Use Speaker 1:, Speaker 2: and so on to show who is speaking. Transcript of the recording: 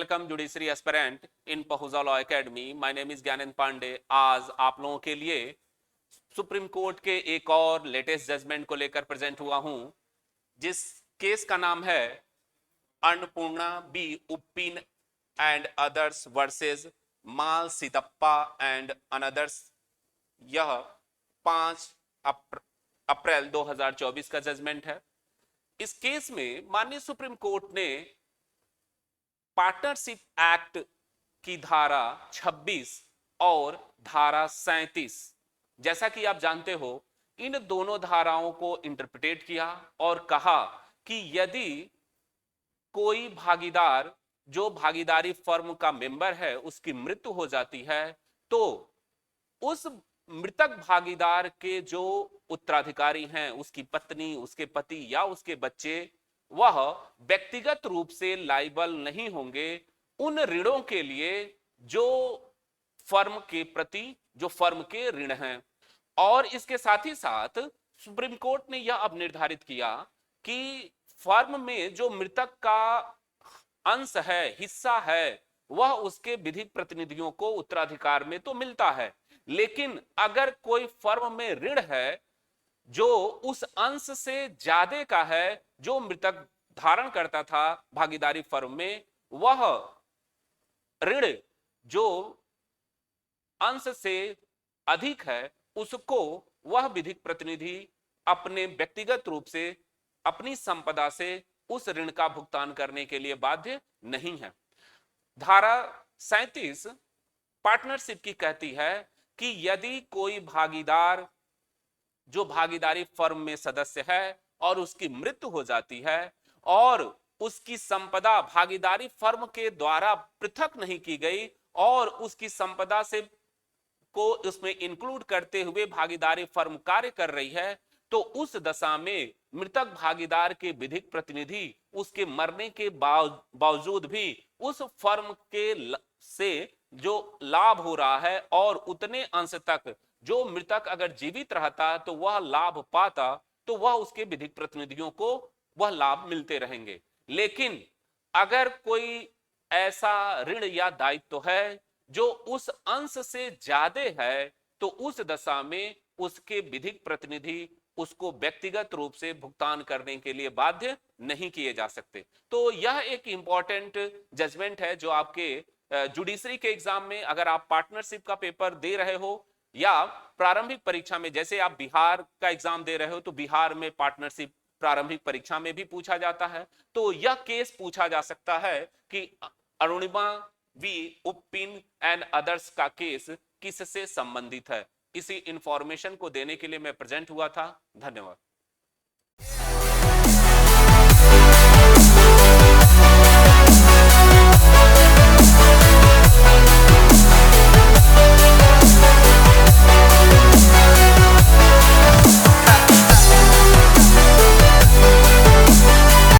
Speaker 1: welcome judiciary aspirant in Pahuza Law Academy. My name is Gyanendra Pandey. आज आप लोगों के लिए सुप्रीम कोर्ट के एक और लेटेस्ट जजमेंट को लेकर प्रेजेंट हुआ हूं, जिस केस का नाम है Annapurna B Uppin and others versus Mal Sitappa and others. यह 5 अप्रैल 2024 का जजमेंट है। इस केस में माननीय सुप्रीम कोर्ट ने पार्टनरशिप एक्ट की धारा 26 और धारा 37, जैसा कि आप जानते हो, इन दोनों धाराओं को इंटरप्रिटेट किया और कहा कि यदि कोई भागीदार जो भागीदारी फर्म का मेंबर है उसकी मृत्यु हो जाती है तो उस मृतक भागीदार के जो उत्तराधिकारी हैं, उसकी पत्नी, उसके पति या उसके बच्चे, वह व्यक्तिगत रूप से लायबल नहीं होंगे उन ऋणों के लिए जो फर्म के प्रति, जो फर्म के ऋण हैं। और इसके साथ ही साथ सुप्रीम कोर्ट ने यह अब निर्धारित किया कि फर्म में जो मृतक का अंश है, हिस्सा है, वह उसके विधिक प्रतिनिधियों को उत्तराधिकार में तो मिलता है, लेकिन अगर कोई फर्म में ऋण है जो उस अंश से ज्यादा का है जो मृतक धारण करता था भागीदारी फर्म में, वह ऋण जो अंश से अधिक है उसको वह विधिक प्रतिनिधि अपने व्यक्तिगत रूप से अपनी संपदा से उस ऋण का भुगतान करने के लिए बाध्य नहीं है। धारा 37 पार्टनरशिप की कहती है कि यदि कोई भागीदार जो भागीदारी फर्म में सदस्य है और उसकी मृत्यु हो जाती है और उसकी संपदा भागीदारी फर्म के द्वारा पृथक नहीं की गई और उसकी संपदा से को उसमें इंक्लूड करते हुए भागीदारी फर्म कार्य कर रही है, तो उस दशा में मृतक भागीदार के विधिक प्रतिनिधि उसके मरने के बावजूद भी उस फर्म के से जो लाभ हो रहा है और उतने अंश तक जो मृतक अगर जीवित रहता तो वह लाभ पाता, तो वह उसके विधिक प्रतिनिधियों को वह लाभ मिलते रहेंगे। लेकिन अगर कोई ऐसा ऋण या दायित्व है जो उस अंश से ज्यादा है, तो उस दशा में उसके विधिक प्रतिनिधि उसको व्यक्तिगत रूप से भुगतान करने के लिए बाध्य नहीं किए जा सकते। तो यह एक इंपॉर्टेंट जजमेंट है जो आपके जुडिशरी के एग्जाम में, अगर आप पार्टनरशिप का पेपर दे रहे हो या प्रारंभिक परीक्षा में, जैसे आप बिहार का एग्जाम दे रहे हो तो बिहार में पार्टनरशिप प्रारंभिक परीक्षा में भी पूछा जाता है, तो यह केस पूछा जा सकता है कि Arunima we Uppin and others का केस किससे संबंधित है। इसी इंफॉर्मेशन को देने के लिए मैं प्रेजेंट हुआ था। धन्यवाद।